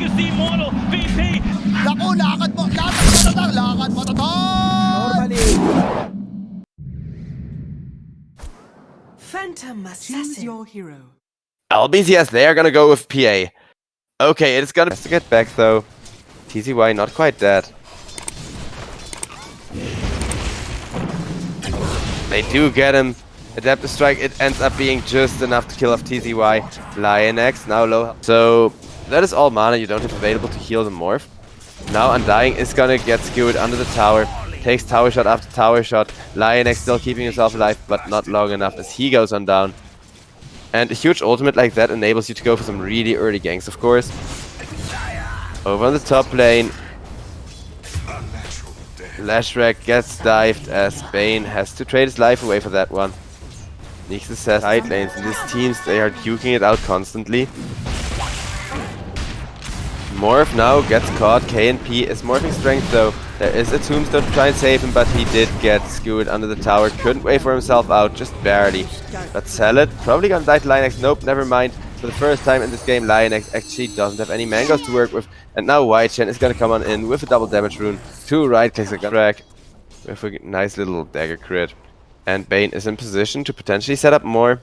is the immortal VP. Naku, lakad mo Normally. Phantom Choose Assassin. your hero. LBZS, they are gonna go with PA. Okay, it's gonna to get back though. TZY not quite dead. They do get him. Adaptive Strike, it ends up being just enough to kill off TZY. Lionx now low. So that is all mana you don't have available to heal the Morph. Now Undying is gonna get skewered under the tower. Takes tower shot after tower shot. Lionx still keeping himself alive, but not long enough as he goes on down. And a huge ultimate like that enables you to go for some really early ganks, of course. Over on the top lane, Lashrak gets dived as Bane has to trade his life away for that one. Nixus says side lanes in these teams, they are duking it out constantly. Morph now gets caught. KNP is morphing strength though. There is a tombstone to try and save him, but he did get skewered under the tower. Couldn't wait for himself out, just barely. But Salad probably gonna die to Lionx. Nope, never mind. For the first time in this game, Lionx actually doesn't have any mangoes to work with. And now Whitechen is gonna come on in with a double damage rune. 2 right clicks a track with a nice little dagger crit. And Bane is in position to potentially set up more.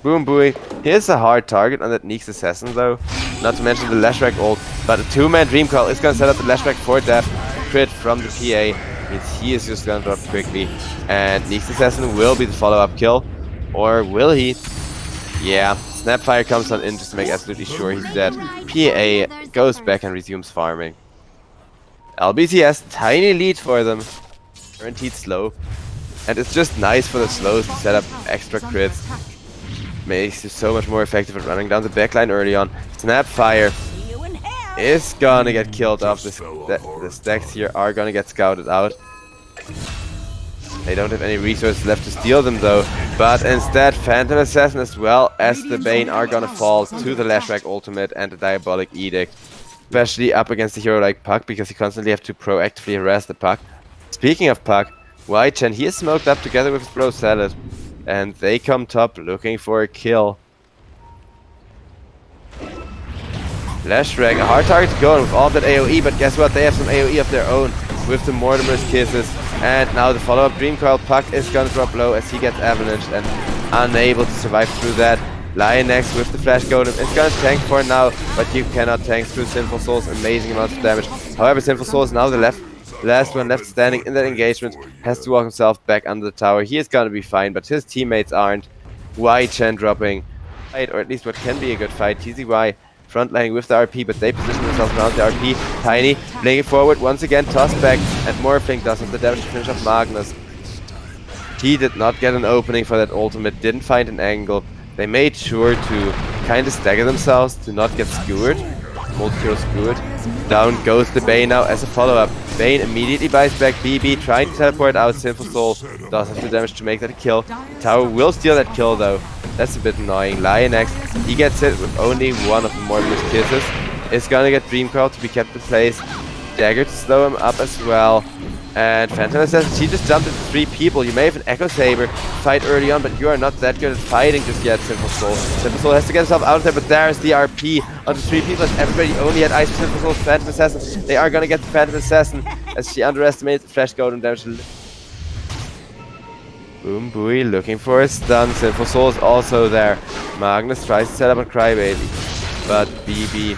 Boom Buoy. Here's a hard target on that Neeks Assassin though. Not to mention the Lashrak ult. But a 2-man Dream Call is gonna set up the Lashrak for death. Crit from the PA. Means he is just gonna drop quickly. And Neeks Assassin will be the follow-up kill. Or will he? Yeah. Snapfire comes on in just to make absolutely sure he's dead. PA goes back and resumes farming. LBZS, tiny lead for them. Guaranteed slow. And it's just nice for the slows to set up extra crits. Makes you so much more effective at running down the backline early on. Snapfire is gonna get killed off. The stacks here are gonna get scouted out. They don't have any resources left to steal them though. But instead, Phantom Assassin as well as the Bane are gonna fall to the Lashrak ultimate and the Diabolic Edict. Especially up against a hero like Puck, because you constantly have to proactively harass the Puck. Speaking of Puck, Whitechen, he is smoked up together with his bro Salad. And they come top looking for a kill. Lashrak, a hard target to go on with all that AoE, but guess what? They have some AoE of their own with the Mortimer's Kisses. And now the follow-up Dream Coil Puck is gonna drop low as he gets avalanched and unable to survive through that. Lionx with the Flash Golem is gonna tank for now, but you cannot tank through Sinful Soul's amazing amounts of damage. However, Sinful Soul is now the last one left standing in that engagement, has to walk himself back under the tower. He is gonna be fine, but his teammates aren't. Whitechen dropping, or at least what can be a good fight. TZY frontlining with the RP, but they position themselves around the RP. Tiny playing it forward once again, tossed back, and Morphling does have the damage to finish off Magnus. He did not get an opening for that ultimate, didn't find an angle. They made sure to kind of stagger themselves to not get skewered. Multi-hero skewered. Down goes the Bane now as a follow-up. Bane immediately buys back BB, trying to teleport out. Sinful Soul does have the damage to make that a kill. The tower will steal that kill though. That's a bit annoying. Lionx, he gets hit with only one of the Mortimer's Kisses. Is gonna get Dream Coil to be kept in place. Dagger to slow him up as well. And Phantom Assassin, he just jumped into 3 people. You may have an Echo Saber fight early on, but you are not that good at fighting just yet, Sinful Soul. Sinful Soul has to get himself out of there, but there's the RP onto 3 people, and everybody only had Ice for Sinful Soul. Phantom Assassin, they are gonna get the Phantom Assassin as she underestimated the Flash Golem damage. Boom Buoy looking for a stun. Sinful Soul is also there. Magnus tries to set up on Crybaby, but BB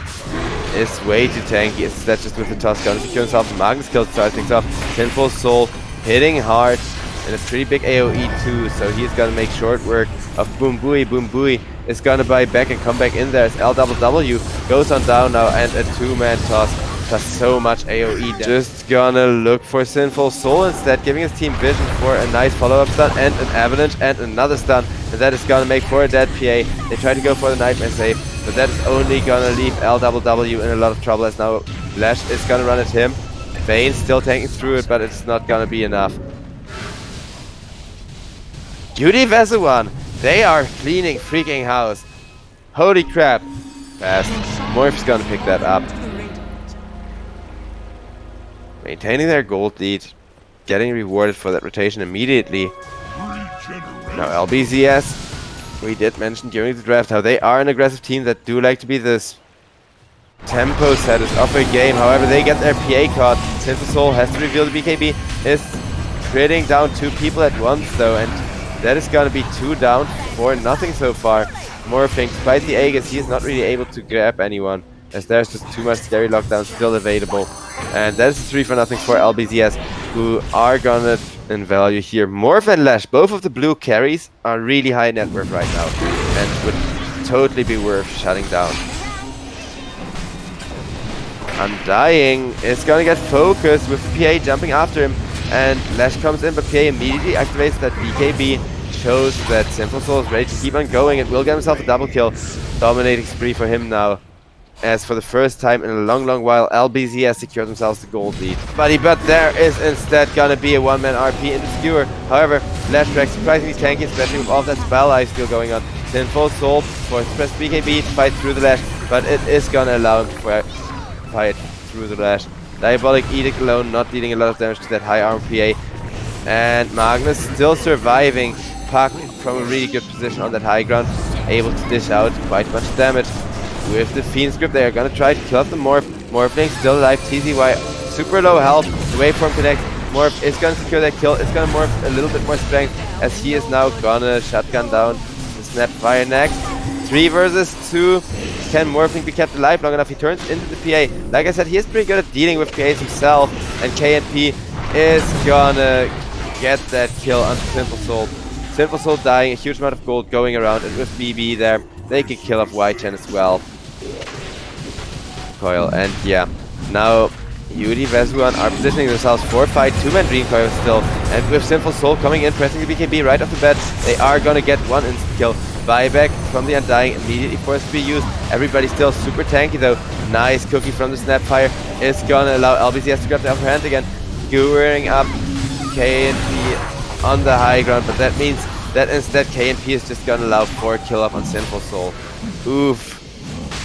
is way too tanky. Instead, just with the toss gun to secure himself. Magnus kills, starts things off. Sinful Soul hitting hard and a pretty big AoE too, so he's gonna make short work of Boom Buoy. Boom Buoy is gonna buy back and come back in there as LWW goes on down now, and a 2-man toss does so much AoE damage. Just gonna look for Sinful Soul instead, giving his team vision for a nice follow-up stun and an avalanche and another stun, and that is gonna make for a dead PA. They try to go for the Nightmare save, but that is only gonna leave LWW in a lot of trouble as now Lash is gonna run at him. Bane still tanking through it, but it's not gonna be enough. Duty Vessuwan, they are cleaning freaking house. Holy crap. Fast. Morph's gonna pick that up. Maintaining their gold lead, getting rewarded for that rotation immediately. Now LBZS, we did mention during the draft how they are an aggressive team that do like to be this tempo setters of a game. However, they get their PA caught. Sinful Soul has to reveal the BKB. Is critting down 2 people at once though, and that is gonna be 2 down for nothing so far. Morphling, despite the Aegis, he is not really able to grab anyone, as there's just too much scary lockdown still available. And that is a 3 for nothing for LBZS, who are gonna in value here. Morph and Lash, both of the blue carries, are really high net worth right now, and would totally be worth shutting down. Undying is gonna get focused with PA jumping after him, and Lash comes in, but PA immediately activates that BKB, shows that Sinful Soul is ready to keep on going and will get himself a double kill. Dominating spree for him now, as for the first time in a long while, LBZS secured themselves the gold lead. But there is instead gonna be a one-man RP into Skewer. However, Lash Drag surprisingly tanky, especially with all that spell life still going on. Sinful Soul forces to press BKB to fight through the Lash, but it is gonna allow him to fight through the Lash. Diabolic Edict alone not dealing a lot of damage to that high armor PA. And Magnus still surviving. Puck from a really good position on that high ground, able to dish out quite much damage. With the Fiend's Grip, they are gonna try to kill off the Morph. Morphling still alive, TZY super low health, the waveform connects. Morph is gonna secure that kill, it's gonna morph a little bit more strength, as he is now gonna shotgun down the Snapfire next. 3 versus 2. Can Morphling be kept alive long enough? He turns into the PA. Like I said, he is pretty good at dealing with PAs himself, and KNP is gonna get that kill on Sinful Soul. Sinful Soul dying, a huge amount of gold going around, and with BB there, they can kill off White-Chen as well. Coil, and yeah, now Yudi, Vessuwan are positioning themselves for a fight, 2-man Dream Coil still, and with Sinful Soul coming in, pressing the BKB right off the bat, they are gonna get 1 instant kill. Buyback from the Undying, immediately forced to be used. Everybody still super tanky though. Nice cookie from the Snapfire is gonna allow LBZS to grab the upper hand again. Skewering up KNP on the high ground, but that means that instead KNP is just gonna allow 4 kill up on Sinful Soul. Oof.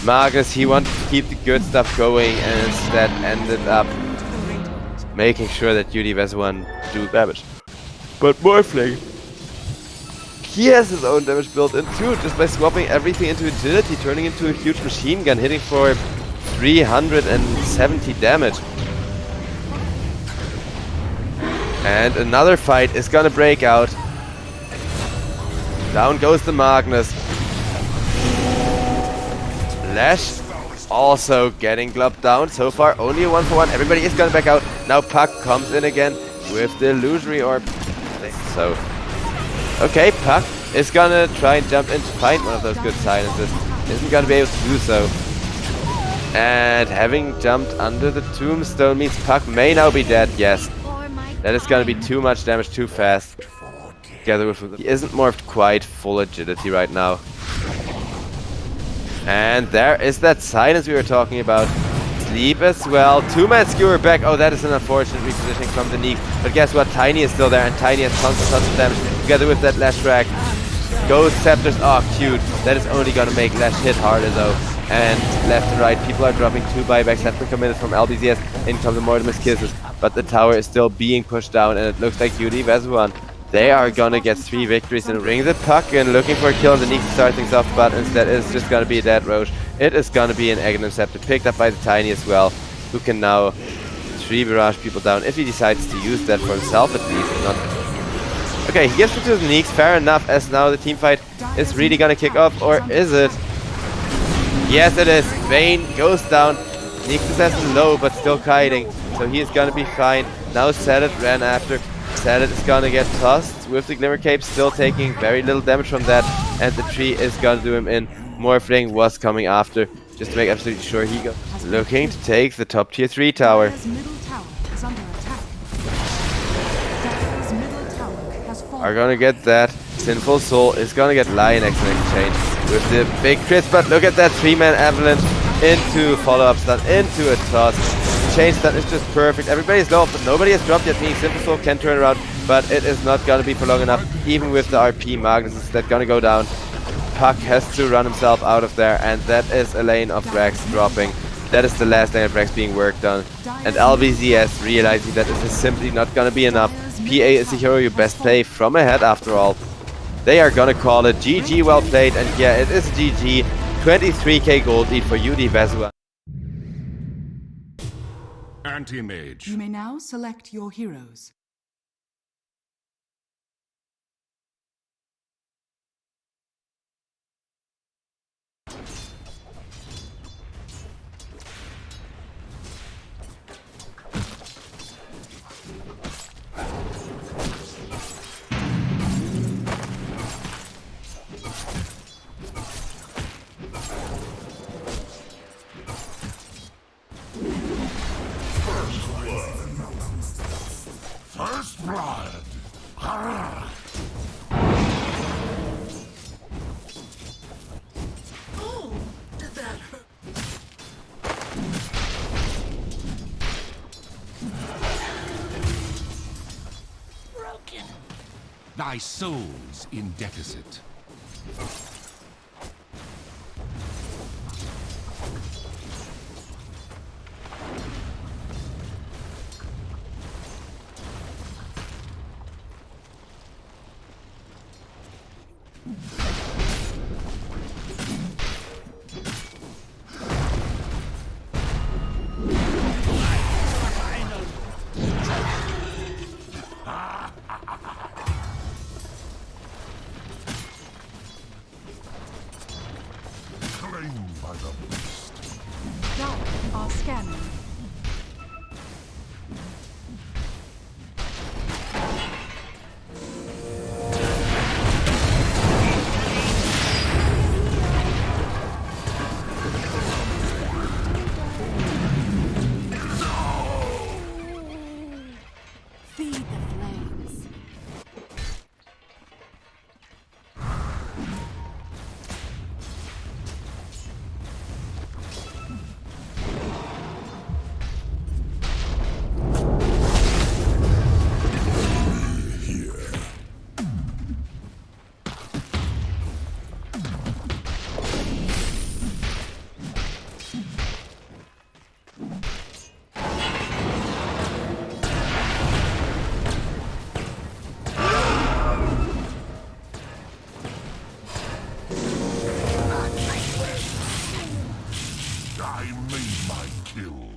Magnus, he wanted to keep the good stuff going and instead ended up making sure that Yudi Vessuwan do damage. But Morphling, he has his own damage built in too, just by swapping everything into agility, turning into a huge machine gun, hitting for 370 damage. And another fight is gonna break out. Down goes the Magnus. Lash also getting glubbed down. So far only a 1-for-1. Everybody is gonna back out. Now Puck comes in again with the illusory orb. So okay, Puck is gonna try and jump in to find one of those good silences. Isn't gonna be able to do so. And having jumped under the tombstone means Puck may now be dead, yes. That is gonna be too much damage too fast. Together with he isn't morphed quite full agility right now. And there is that silence we were talking about. Sleep as well. 2-man Skewer back. Oh, that is an unfortunate repositioning from the Neek. But guess what? Tiny is still there, and Tiny has tons of damage. Together with that Lash Drag. Ghost Scepters. Oh, cute. That is only gonna make Lash hit harder though. And left and right, people are dropping 2 buybacks have been committed from LBZS. In comes the Mortimer's Kisses. But the tower is still being pushed down, and it looks like Yudi Vessuwan, they are gonna get 3 victories in a ring. The Puck and looking for a kill on the Neek to start things off, but instead it's just gonna be a dead Roche. It is gonna be an Aghanim Scepter picked up by the Tiny as well, who can now 3 barrage people down if he decides to use that for himself at least. Not okay, he gives it to the Neeks, fair enough, as now the team fight is really gonna kick off, or is it? Yes, it is. Vayne goes down. Neeks is low, but still kiting, so he is gonna be fine. Now Salad ran after. Salad is gonna get tossed with the Glimmer Cape, still taking very little damage from that, and the tree is gonna do him in. Morphling was coming after, just to make absolutely sure he got. Looking to take the top tier 3 tower. Are gonna get that. Sinful Soul is gonna get Lion X in exchange with the big crits, but look at that 3-man avalanche into follow-up stun, into a toss. Chain stun is just perfect. Everybody's low, but nobody has dropped yet, meaning Sinful Soul can turn around, but it is not gonna be for long enough. Even with the RP, Magnus is that gonna go down. Puck has to run himself out of there, and that is a lane of Drax dropping. That is the last lane of Drax being worked on. And LBZS realizing that this is simply not gonna be enough. PA is the hero you best play from ahead after all. They are gonna call it GG, well played, and yeah, it is GG. 23k gold lead for Yudi Vessuwan. Anti-mage. You may now select your heroes. First blood. Oh, did that hurt? Broken. Thy soul's in deficit. Claimed by the beast. Dark are scanning. Feed the flames. I made my kill.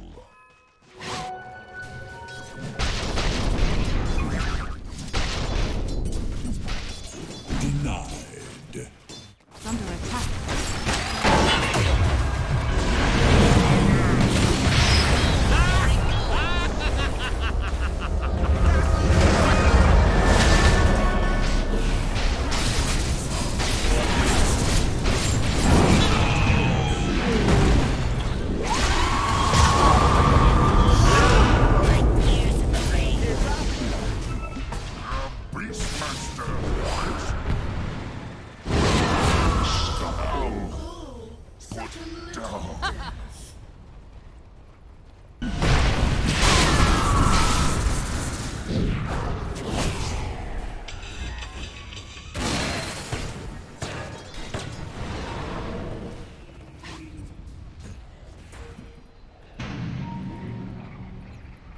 Denied. Under attack. Beastmaster. Such a little.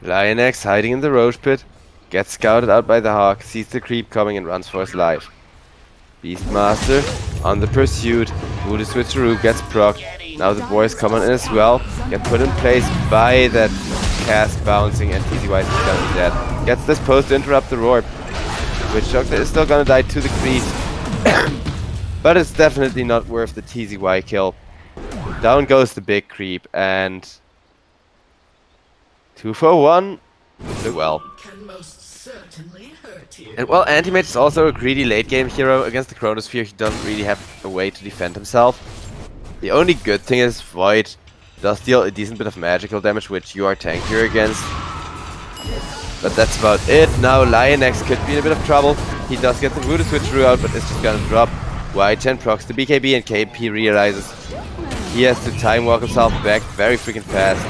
Lionx hiding in the roach pit, gets scouted out by the hawk, sees the creep coming and runs for his life. Beastmaster on the pursuit, Voodoo Switcheroo gets procced. Now the boys come on in as well, get put in place by that cast bouncing, and TZY is gonna be dead. Gets this post to interrupt the roar. Witch Doctor is still gonna die to the creep, but it's definitely not worth the TZY kill. Down goes the big creep, and 2 for 1. Look well. Can most certainly hurt you. And well, Anti-Mage is also a greedy late game hero. Against the Chronosphere, he doesn't really have a way to defend himself. The only good thing is Void does deal a decent bit of magical damage, which you are tankier against. But that's about it. Now Lionx could be in a bit of trouble. He does get the Voodoo Switcheroo out, but it's just gonna drop. Y10 procs the BKB, and KP realizes he has to time walk himself back very freaking fast.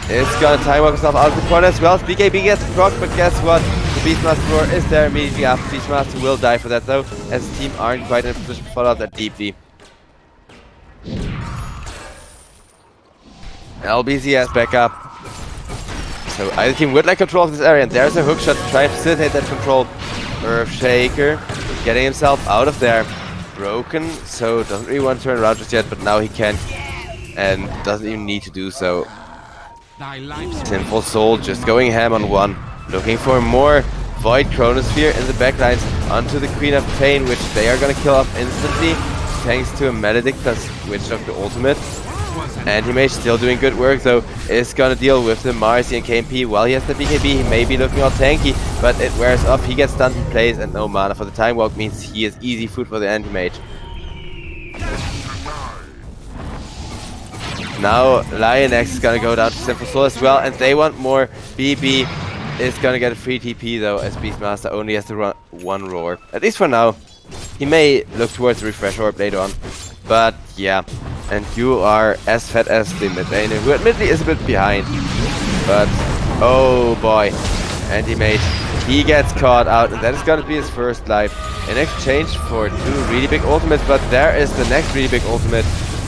It's gonna time walk himself out of the corner as well. BKB gets proc, but guess what? The Beastmaster roar is there immediately after. Beastmaster will die for that though, as the team aren't quite in a position to follow up that deeply. LBZS back up. So either team would like control of this area, and there's a hookshot to try and facilitate that control. Earthshaker getting himself out of there. Broken, so doesn't really want to turn around just yet, but now he can, and doesn't even need to do so. Thy life's Sinful Soul just going ham on one. Looking for more Void Chronosphere in the backlines onto the Queen of Pain, which they are gonna kill off instantly thanks to a Maledict plus Witch Doctor ultimate. Anti-Mage still doing good work though, is gonna deal with the Marcy and KMP. While he has the BKB, he may be looking all tanky, but it wears off, he gets stunned in place, and no mana for the Time Walk means he is easy food for the Anti-Mage. Now Lionex is gonna go down to Sinful Soul as well, and they want more. BB is gonna get a free TP though, as Beastmaster only has to run one roar. At least for now. He may look towards the Refresh Orb later on. But yeah. And you are as fat as the mid laner, who admittedly is a bit behind. But oh boy. Anti-Mage. He gets caught out, and that is gonna be his first life. In exchange for 2 really big ultimates, but there is the next really big ultimate.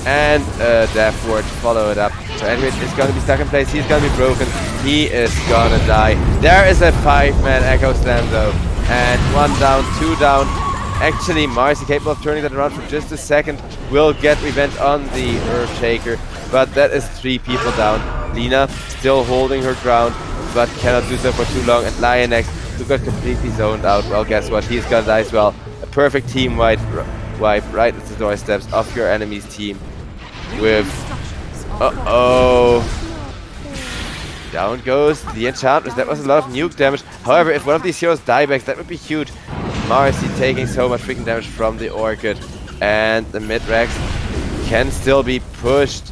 And Death Ward to follow it up. So Anti-Mage is gonna be stuck in place, he's gonna be broken, he is gonna die. There is a 5-man Echo Slam though. And 1 down, 2 down. Actually, Marcy, capable of turning that around for just a second, will get revenge on the Earthshaker. But that is 3 people down. Lina still holding her ground, but cannot do so for too long. And Lionex, who got completely zoned out, well, guess what? He's gonna die as well. A perfect team wipe right at the doorsteps of your enemy's team. With down goes the Enchantress. That was a lot of nuke damage. However, if one of these heroes diebacks, that would be huge. Marcy taking so much freaking damage from the Orchid. And the mid-Rex can still be pushed.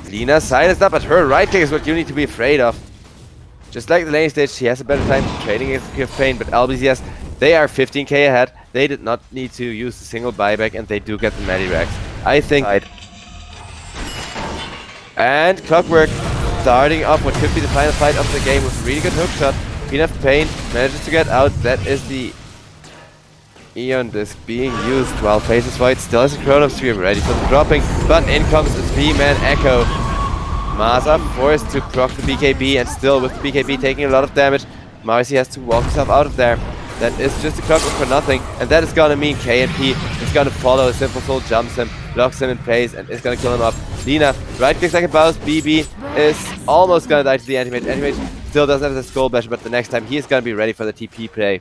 Lina silenced up, but her right click is what you need to be afraid of. Just like the lane stage, she has a better time trading against the Queen of Pain, but LBZS, they are 15k ahead. They did not need to use a single buyback, and they do get the Medirex. I think. And Clockwork starting off what could be the final fight of the game with a really good hookshot. Queen of Pain manages to get out. That is the Eon Disc being used while Faceless Void still has a Chrono Stream ready for the dropping. But in comes the 3-man Echo. Masa forced to proc the BKB, and still with the BKB taking a lot of damage, Marcy has to walk himself out of there. That is just a Clockwork for nothing, and that is gonna mean KNP is gonna follow. Sinful Soul jumps him, locks him in place, and is gonna kill him up. Lina right clicks like a boss. BB is almost gonna die to the Anti-Mage. Anti-Mage still doesn't have the Skull Bash, but the next time he is gonna be ready for the TP play.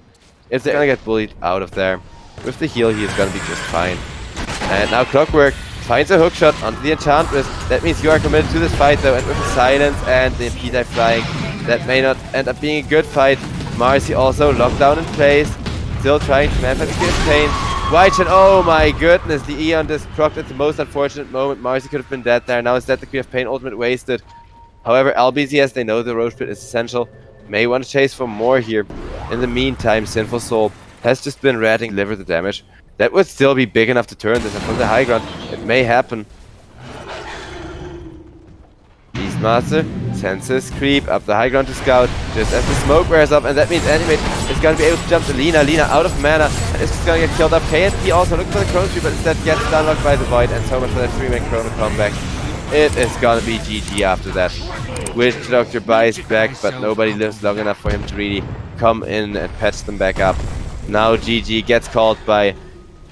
If they're gonna get bullied out of there, with the heal he is gonna be just fine. And now Clockwork finds a hookshot onto the Enchantress. That means you are committed to this fight though, and with the silence and the MP dive flying, that may not end up being a good fight. Marcy also locked down in place, still trying to manifest his pain. White Shen, oh my goodness, the Eon Disc procced at the most unfortunate moment. Marcy could have been dead there. Now instead the Queen of Pain ultimate wasted. However, LBZS, they know the Roach Pit is essential. May want to chase for more here. In the meantime, Sinful Soul has just been ratting deliver the damage. That would still be big enough to turn this, and from the high ground, it may happen. Beastmaster sends his creep up the high ground to scout, just as the smoke wears up, and that means Anti-Mage is going to be able to jump to Lina. Lina out of mana, and is just going to get killed up. KNP also looking for the Chrono Tree, but instead gets stunlocked by the Void, and so much for that 3-man Chrono comeback. It is going to be GG after that. Witch Doctor buys back, but nobody lives long enough for him to really come in and patch them back up. Now GG gets called by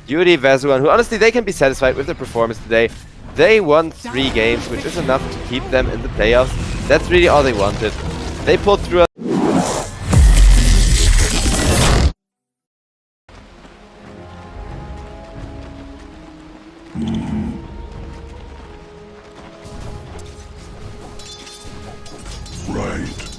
Yuri Vessuwan, who honestly they can be satisfied with their performance today. They won 3 games, which is enough to keep them in the playoffs. That's really all they wanted. They pulled through. right.